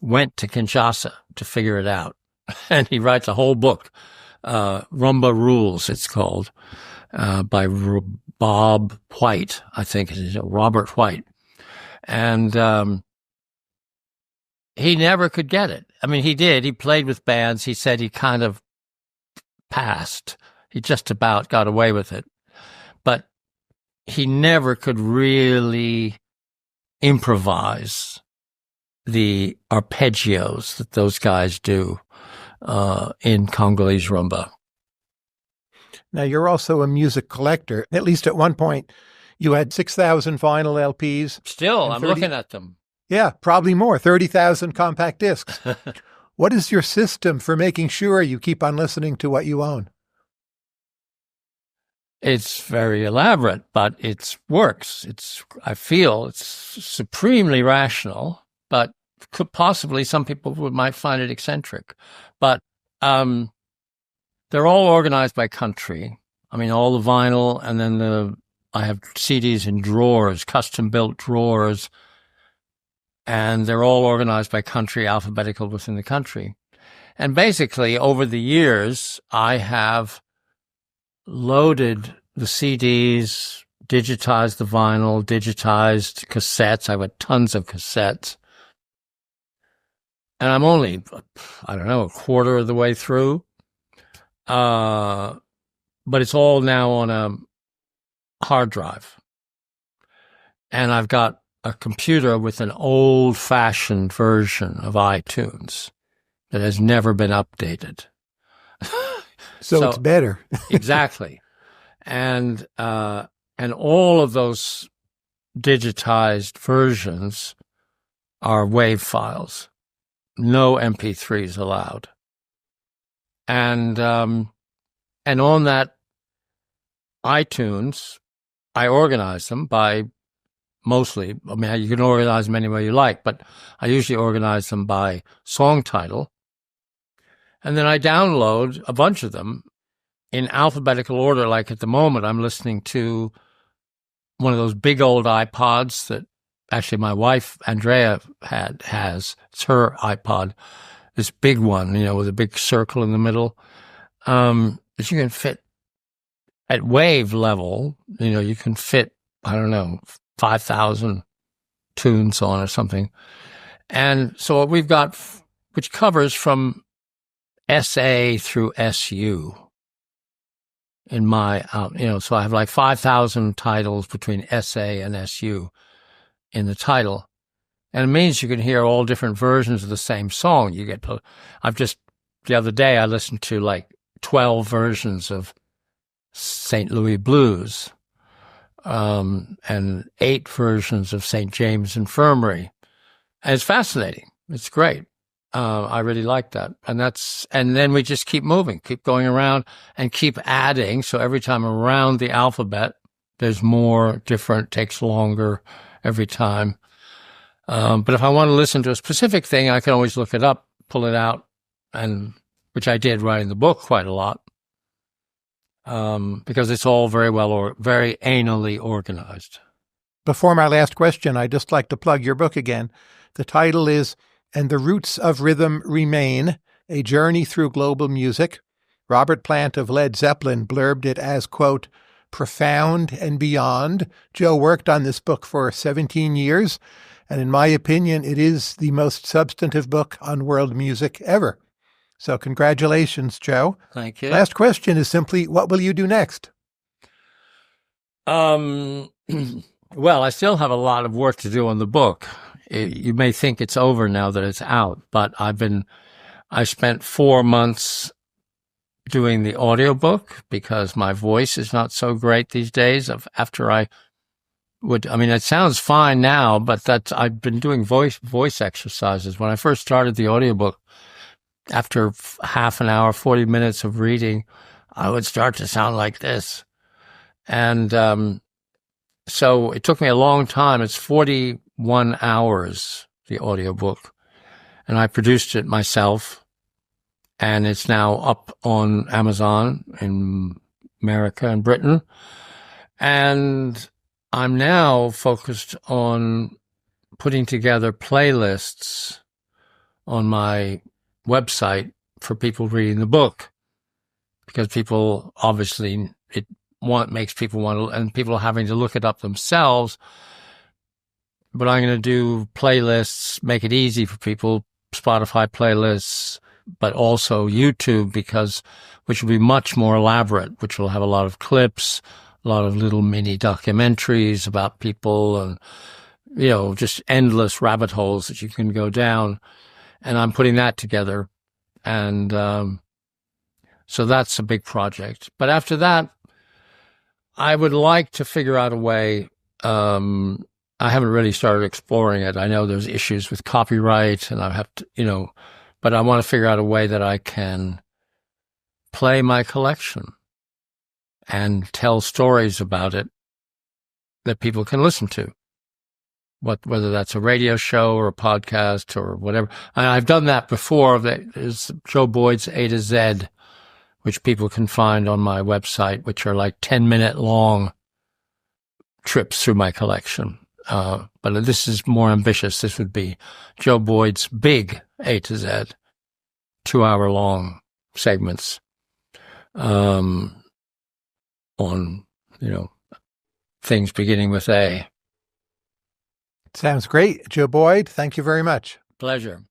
went to Kinshasa to figure it out. And he writes a whole book, Rumba Rules, it's called, by Bob White, I think it is, Robert White. And he never could get it. I mean, he did. He played with bands. He said he kind of passed. He just about got away with it. But he never could really improvise the arpeggios that those guys do in Congolese rumba. Now, you're also a music collector. At least at one point, you had 6,000 vinyl LPs. Still, I'm looking at them. Yeah, probably more, 30,000 compact discs. What is your system for making sure you keep on listening to what you own? It's very elaborate, but it works. I feel it's supremely rational, but could possibly some people might find it eccentric. But they're all organized by country. I mean, all the vinyl, and then I have CDs in drawers, custom-built drawers, and they're all organized by country, alphabetical within the country. And basically, over the years, I have loaded the CDs, digitized the vinyl, digitized cassettes. I've got tons of cassettes. And I'm only, I don't know, a quarter of the way through. But it's all now on a hard drive. And I've got a computer with an old-fashioned version of iTunes that has never been updated. So it's better. Exactly. And all of those digitized versions are WAV files. No MP3s allowed. And on that iTunes, I organize them by mostly, I mean, you can organize them any way you like, but I usually organize them by song title. And then I download a bunch of them in alphabetical order. Like at the moment, I'm listening to one of those big old iPods that actually my wife, Andrea, has. It's her iPod, this big one, with a big circle in the middle, that you can fit at wave level. You can fit, I don't know, 5,000 tunes on or something. And so what we've got, which covers from SA through SU in my, so I have like 5,000 titles between SA and SU in the title. And it means you can hear all different versions of the same song. The other day I listened to like 12 versions of St. Louis Blues, and 8 versions of St. James Infirmary. And it's fascinating. It's great. I really like that. And then we just keep moving, keep going around and keep adding. So every time around the alphabet, there's more different, takes longer every time. But if I want to listen to a specific thing, I can always look it up, pull it out, which I did writing the book quite a lot. Because it's all very very anally organized. Before my last question, I'd just like to plug your book again. The title is And the Roots of Rhythm Remain, A Journey Through Global Music. Robert Plant of Led Zeppelin blurbed it as, quote, profound and beyond. Joe worked on this book for 17 years, and in my opinion, it is the most substantive book on world music ever. So congratulations, Joe. Thank you. Last question is simply, what will you do next? Well, I still have a lot of work to do on the book. You may think it's over now that it's out, but I spent 4 months doing the audiobook because my voice is not so great these days. It sounds fine now, but I've been doing voice exercises. When I first started the audiobook, after half an hour, 40 minutes of reading, I would start to sound like this. And so it took me a long time. It's 41 hours, the audiobook. And I produced it myself. And it's now up on Amazon in America and Britain. And I'm now focused on putting together playlists on my website for people reading the book, because people obviously makes people want to, and people are having to look it up themselves. But I'm going to do playlists, make it easy for people, Spotify playlists, but also YouTube, which will be much more elaborate, which will have a lot of clips, a lot of little mini documentaries about people, and just endless rabbit holes that you can go down. And I'm putting that together. And so that's a big project. But after that, I would like to figure out a way. I haven't really started exploring it. I know there's issues with copyright, and I have to, but I want to figure out a way that I can play my collection and tell stories about it that people can listen to. Whether that's a radio show or a podcast or whatever. And I've done that before. There's Joe Boyd's A to Z, which people can find on my website, which are like 10-minute long trips through my collection. But this is more ambitious. This would be Joe Boyd's big A to Z, 2-hour long segments, on, things beginning with A. Sounds great. Joe Boyd, thank you very much. Pleasure.